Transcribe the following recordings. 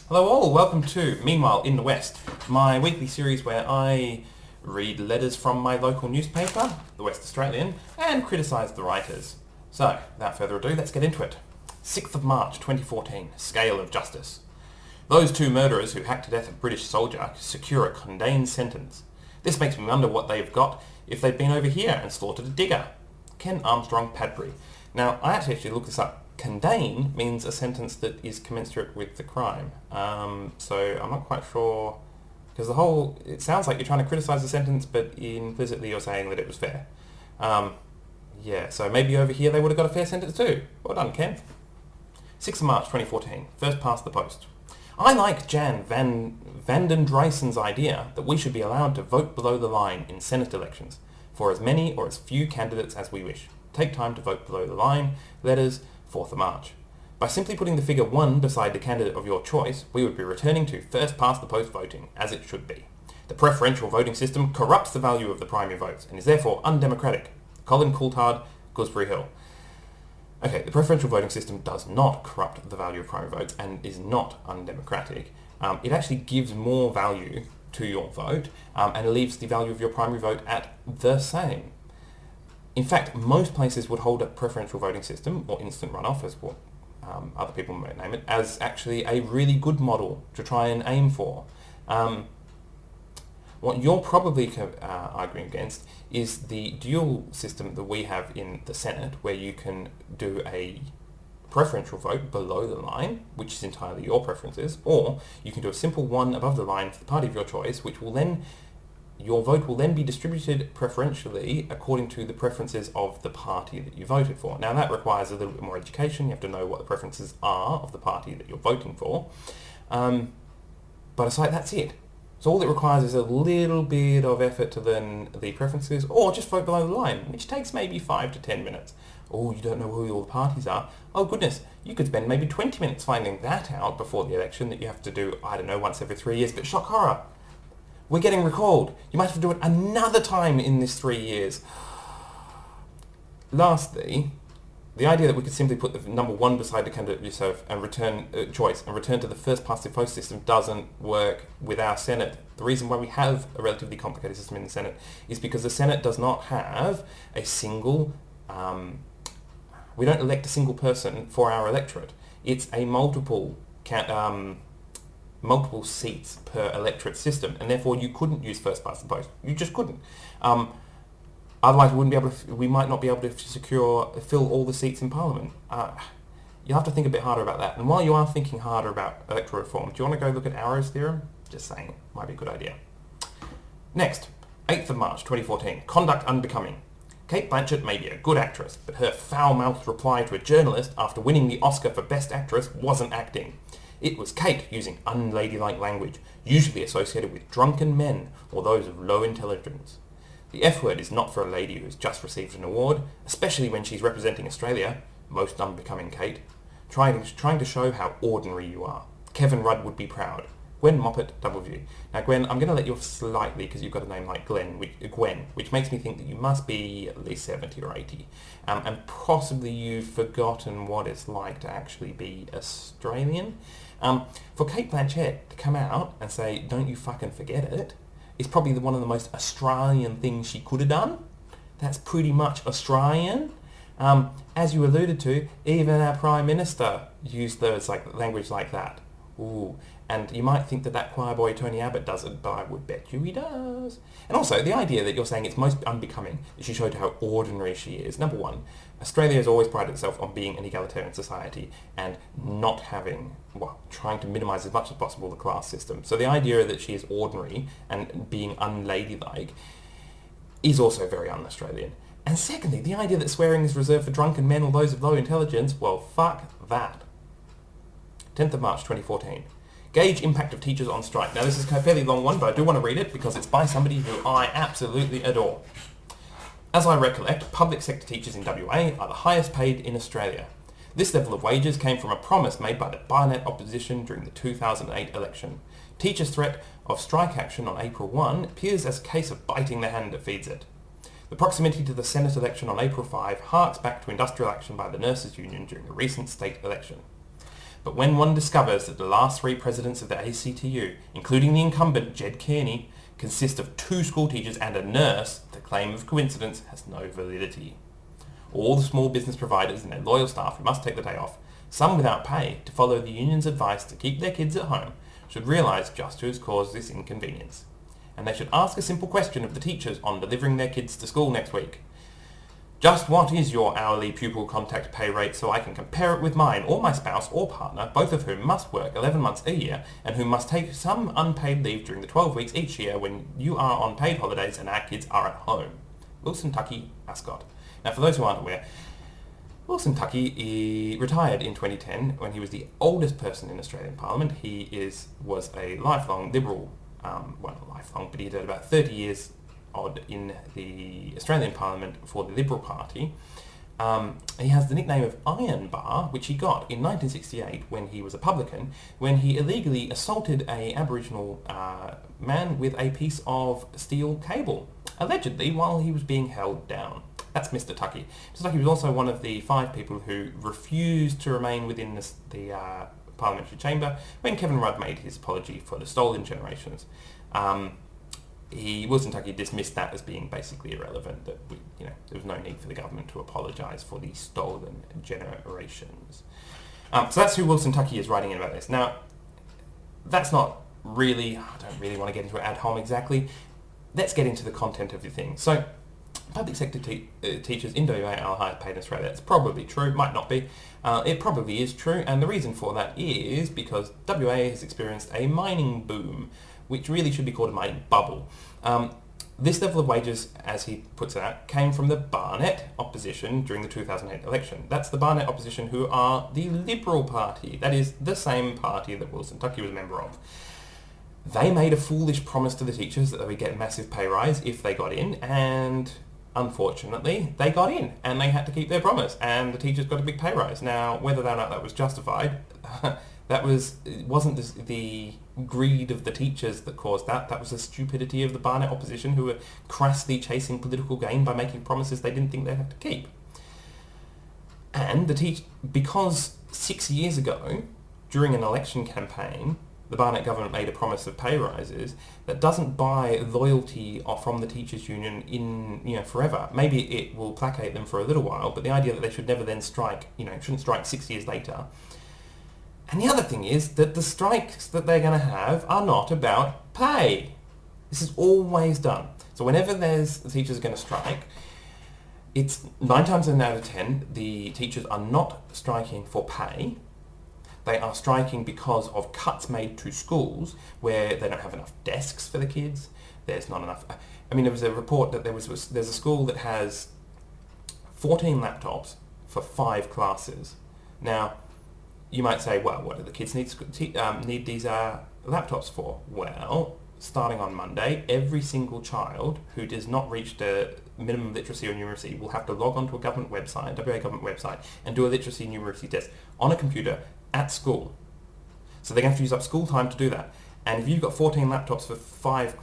Hello all, welcome to Meanwhile in the West, my weekly series where I read letters from my local newspaper, The West Australian, and criticise the writers. So, without further ado, let's get into it. 6th of March 2014, Scale of Justice. Those two murderers who hacked to death a British soldier secure a contained sentence. This makes me wonder what they've got if they'd been over here and slaughtered a digger. Ken Armstrong Padbury. Now, I had to actually look this up. Contain means a sentence that is commensurate with the crime. So I'm not quite sure, because it sounds like you're trying to criticise the sentence, but implicitly you're saying that it was fair. Yeah, so maybe over here they would have got a fair sentence too. Well done, Ken. 6th of March 2014, first past the post. I like Jan van den Driesen's idea that we should be allowed to vote below the line in Senate elections, for as many or as few candidates as we wish. Take time to vote below the line. Letters, 4th of March. By simply putting the figure 1 beside the candidate of your choice, we would be returning to first past the post voting, as it should be. The preferential voting system corrupts the value of the primary votes and is therefore undemocratic. Colin Coulthard, Gooseberry Hill. Okay, the preferential voting system does not corrupt the value of primary votes and is not undemocratic. It actually gives more value to your vote and leaves the value of your primary vote at the same. In fact, most places would hold a preferential voting system, or instant runoff, as what other people might name it, as actually a really good model to try and aim for. What you're probably arguing against is the dual system that we have in the Senate, where you can do a preferential vote below the line, which is entirely your preferences, or you can do a simple one above the line for the party of your choice, which will then your vote will then be distributed preferentially according to the preferences of the party that you voted for. Now that requires a little bit more education. You have to know what the preferences are of the party that you're voting for. But it's like, that's it. So all it requires is a little bit of effort to learn the preferences, or just vote below the line, which takes maybe 5 to 10 minutes. Oh, you don't know who all the parties are? Oh goodness, you could spend maybe 20 minutes finding that out before the election that you have to do, I don't know, once every 3 years, but shock horror. We're getting recalled. You might have to do it another time in this 3 years. Lastly, the idea that we could simply put the number 1 beside the candidate of yourself and return to the first past the post system doesn't work with our Senate. The reason why we have a relatively complicated system in the Senate is because the Senate does not have a single... we don't elect a single person for our electorate. It's a multiple seats per electorate system, and therefore you couldn't use first past the post. You just couldn't. Otherwise, we might not be able to fill all the seats in Parliament. You'll have to think a bit harder about that. And while you are thinking harder about electoral reform, do you want to go look at Arrow's theorem? Just saying, might be a good idea. Next, 8th of March 2014, conduct unbecoming. Cate Blanchett may be a good actress, but her foul-mouthed reply to a journalist after winning the Oscar for Best Actress wasn't acting. It was Kate using unladylike language, usually associated with drunken men or those of low intelligence. The F word is not for a lady who has just received an award, especially when she's representing Australia, most unbecoming Kate, trying to show how ordinary you are. Kevin Rudd would be proud. Gwen Moppet, W. Now Gwen, I'm going to let you off slightly because you've got a name like Gwen, which makes me think that you must be at least 70 or 80. And possibly you've forgotten what it's like to actually be Australian. For Cate Blanchett to come out and say, don't you fucking forget it, is probably one of the most Australian things she could have done. That's pretty much Australian. As you alluded to, even our Prime Minister used language like that. Ooh. And you might think that choir boy Tony Abbott doesn't, but I would bet you he does. And also, the idea that you're saying it's most unbecoming that she showed how ordinary she is. Number one, Australia has always prided itself on being an egalitarian society and not trying to minimise as much as possible the class system. So the idea that she is ordinary and being unladylike is also very un-Australian. And secondly, the idea that swearing is reserved for drunken men or those of low intelligence, well, fuck that. 10th of March 2014. Gauge impact of teachers on strike. Now this is a fairly long one, but I do want to read it because it's by somebody who I absolutely adore. As I recollect, public sector teachers in WA are the highest paid in Australia. This level of wages came from a promise made by the Barnett opposition during the 2008 election. Teachers' threat of strike action on April 1 appears as a case of biting the hand that feeds it. The proximity to the Senate election on April 5 harks back to industrial action by the Nurses Union during the recent state election. But when one discovers that the last 3 presidents of the ACTU, including the incumbent Jed Kearney, consist of 2 school teachers and a nurse, the claim of coincidence has no validity. All the small business providers and their loyal staff who must take the day off, some without pay, to follow the union's advice to keep their kids at home, should realise just who has caused this inconvenience. And they should ask a simple question of the teachers on delivering their kids to school next week. Just what is your hourly pupil contact pay rate so I can compare it with mine or my spouse or partner, both of whom must work 11 months a year and who must take some unpaid leave during the 12 weeks each year when you are on paid holidays and our kids are at home. Wilson Tuckey, Ascot. Now, for those who aren't aware, Wilson Tuckey retired in 2010 when he was the oldest person in Australian Parliament. He was a lifelong Liberal, well, not lifelong, but he did about 30 years odd in the Australian Parliament for the Liberal Party. He has the nickname of Iron Bar, which he got in 1968 when he was a publican, when he illegally assaulted an Aboriginal man with a piece of steel cable, allegedly while he was being held down. That's Mr. Tuckey. Mr. Tuckey was also one of the 5 people who refused to remain within the parliamentary chamber when Kevin Rudd made his apology for the stolen generations. Wilson Tuckey dismissed that as being basically irrelevant, that there was no need for the government to apologise for the stolen generations. So that's who Wilson Tuckey is writing in about this. Now, that's not really, I don't really want to get into it ad hom exactly. Let's get into the content of the thing. So, public sector teachers in WA are highest paid in Australia. It's probably true, might not be. It probably is true, and the reason for that is because WA has experienced a mining boom, which really should be called a mining bubble. This level of wages, as he puts it out, came from the Barnett opposition during the 2008 election. That's the Barnett opposition who are the Liberal Party. That is the same party that Wilson Tuckey was a member of. They made a foolish promise to the teachers that they would get a massive pay rise if they got in, and unfortunately, they got in, and they had to keep their promise, and the teachers got a big pay rise. Now, whether or not that was justified, it wasn't the greed of the teachers that caused that. That was the stupidity of the Barnett opposition, who were crassly chasing political gain by making promises they didn't think they'd have to keep. And because 6 years ago, during an election campaign, the Barnett government made a promise of pay rises that doesn't buy loyalty from the teachers' union in forever. Maybe it will placate them for a little while, but the idea that they should never then strike, shouldn't strike 6 years later. And the other thing is that the strikes that they're going to have are not about pay. This is always done. So whenever the teachers are going to strike, it's 9 times out of 10, the teachers are not striking for pay. They are striking because of cuts made to schools where they don't have enough desks for the kids. There's not enough. There was a report that there's a school that has 14 laptops for 5 classes. Now, you might say, well, what do the kids need these laptops for? Well, starting on Monday, every single child who does not reach the minimum literacy or numeracy will have to log onto a government website, WA government website, and do a literacy and numeracy test on a computer at school. So they're going to have to use up school time to do that. And if you've got 14 laptops for 4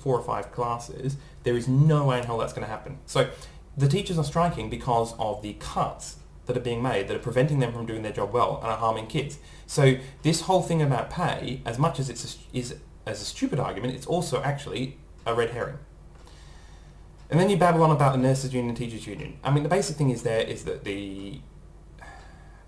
or 5 classes, there is no way in hell that's going to happen. So the teachers are striking because of the cuts that are being made that are preventing them from doing their job well and are harming kids. So this whole thing about pay, as much as is a stupid argument, it's also actually a red herring. And then you babble on about the nurses union and teachers union. The basic thing is that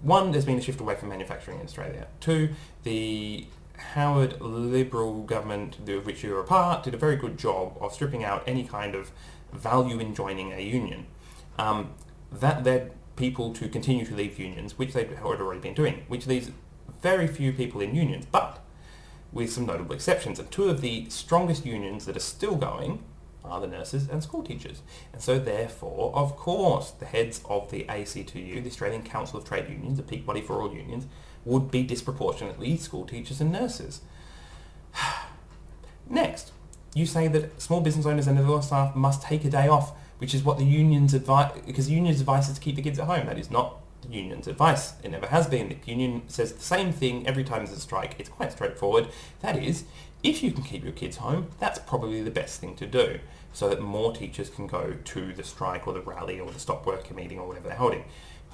there's been a shift away from manufacturing in Australia. 2, the Howard Liberal government, of which you were a part, did a very good job of stripping out any kind of value in joining a union. That led people to continue to leave unions, which they had already been doing, which leaves very few people in unions, but with some notable exceptions. And 2 of the strongest unions that are still going are the nurses and school teachers. And so therefore, of course, the heads of the ACTU, the Australian Council of Trade Unions, the peak body for all unions, would be disproportionately school teachers and nurses. Next, you say that small business owners and their staff must take a day off, which is what the union's advice, because the union's advice is to keep the kids at home. That is not the union's advice. It never has been. The union says the same thing every time there's a strike. It's quite straightforward. That is, if you can keep your kids home, that's probably the best thing to do, so that more teachers can go to the strike or the rally or the stop worker meeting or whatever they're holding.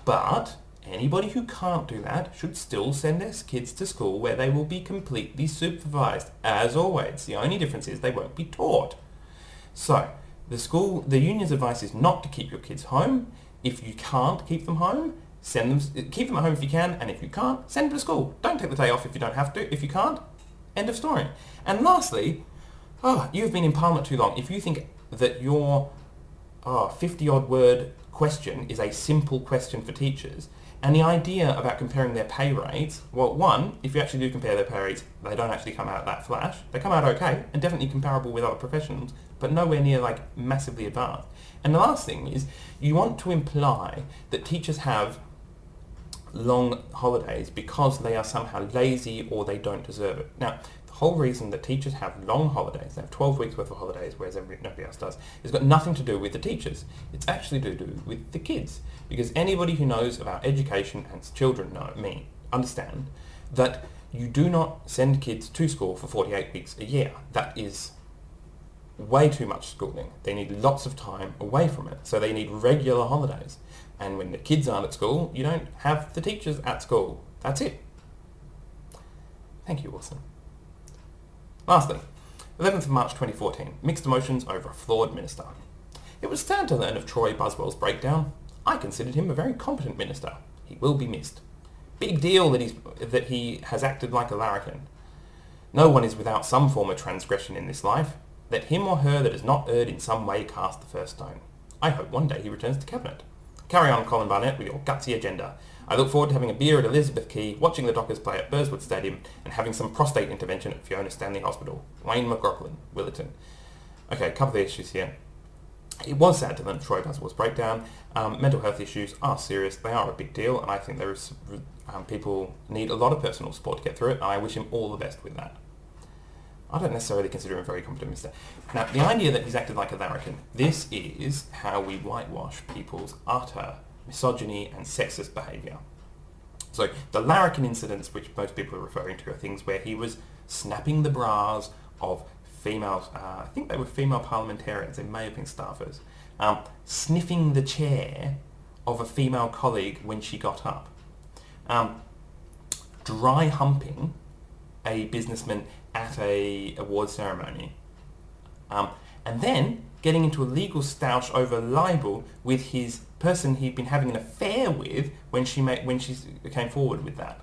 But Anybody who can't do that should still send their kids to school where they will be completely supervised, as always. The only difference is they won't be taught. So, the union's advice is not to keep your kids home. If you can't keep them home, keep them at home if you can, and if you can't, send them to school. Don't take the day off if you don't have to. If you can't, end of story. And lastly, you've been in Parliament too long. If you think that your 50-odd word question is a simple question for teachers, and the idea about comparing their pay rates, well, one, if you actually do compare their pay rates, they don't actually come out that flash. They come out okay, and definitely comparable with other professions, but nowhere near massively advanced. And the last thing is, you want to imply that teachers have long holidays because they are somehow lazy or they don't deserve it. Now, the whole reason that teachers have long holidays, they have 12 weeks worth of holidays, whereas nobody else does, has got nothing to do with the teachers. It's actually to do with the kids. Because anybody who knows about education and children understand that you do not send kids to school for 48 weeks a year. That is way too much schooling. They need lots of time away from it. So they need regular holidays. And when the kids aren't at school, you don't have the teachers at school. That's it. Thank you, Wilson. Lastly, 11th of March 2014, mixed emotions over a flawed minister. It was sad to learn of Troy Buswell's breakdown. I considered him a very competent minister. He will be missed. Big deal that he has acted like a larrikin. No one is without some form of transgression in this life. Let him or her that has not erred in some way cast the first stone. I hope one day he returns to Cabinet. Carry on, Colin Barnett, with your gutsy agenda. I look forward to having a beer at Elizabeth Quay, watching the Dockers play at Burswood Stadium, and having some prostate intervention at Fiona Stanley Hospital. Wayne McLaughlin, Willerton. Okay, cover the issues here. It was sad to learn Troy Buswell's breakdown. Mental health issues are serious. They are a big deal, and I think there is people need a lot of personal support to get through it, and I wish him all the best with that. I don't necessarily consider him a very competent minister. Now, the idea that he's acted like a larrikin, this is how we whitewash people's utter misogyny and sexist behaviour. So, the larrikin incidents, which most people are referring to, are things where he was snapping the bras of female, I think they were female parliamentarians, they may have been staffers, sniffing the chair of a female colleague when she got up, dry humping a businessman at a award ceremony, and then getting into a legal stoush over libel with his person he'd been having an affair with when she came forward with that,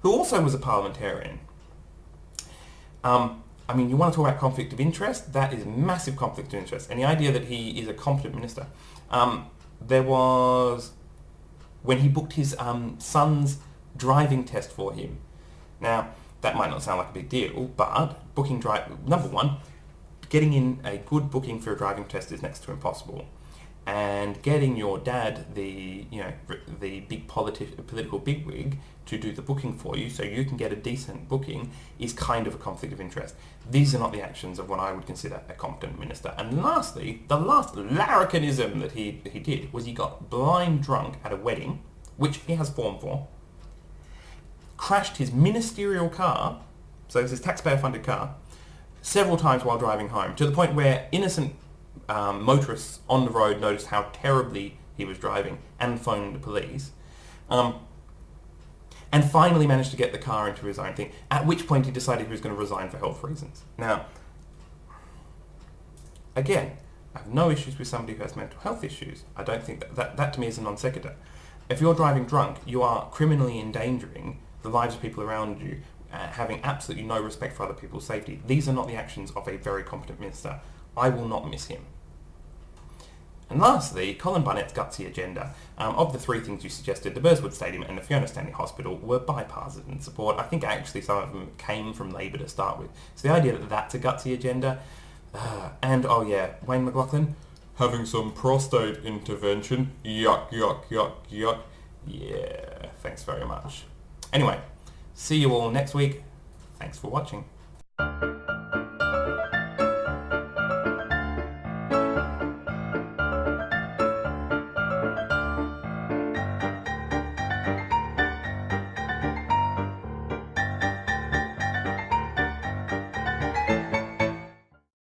who also was a parliamentarian. I mean, you want to talk about conflict of interest? That is massive conflict of interest. And the idea that he is a competent minister. There was, when he booked his son's driving test for him. Now, that might not sound like a big deal, but number one, getting in a good booking for a driving test is next to impossible. And getting your dad, the big political bigwig, to do the booking for you so you can get a decent booking is kind of a conflict of interest. These are not the actions of what I would consider a competent minister. And lastly, the last larrikinism that he did was he got blind drunk at a wedding, which he has form for, crashed his ministerial car, so it's his taxpayer-funded car, several times while driving home, to the point where innocent motorists on the road noticed how terribly he was driving and phoned the police, and finally managed to get the car into his own thing, at which point he decided he was going to resign for health reasons. Now, again, I have no issues with somebody who has mental health issues. I don't think that to me is a non sequitur. If you're driving drunk, you are criminally endangering the lives of people around you, having absolutely no respect for other people's safety. These are not the actions of a very competent minister. I will not miss him. And lastly, Colin Barnett's gutsy agenda. Of the three things you suggested, the Burswood Stadium and the Fiona Stanley Hospital were bipartisan support. I think actually some of them came from Labour to start with. So the idea that that's a gutsy agenda, and oh yeah, Wayne McLaughlin, having some prostate intervention, yuck, yuck, yuck, yuck. Yeah, thanks very much. Anyway, see you all next week. Thanks for watching.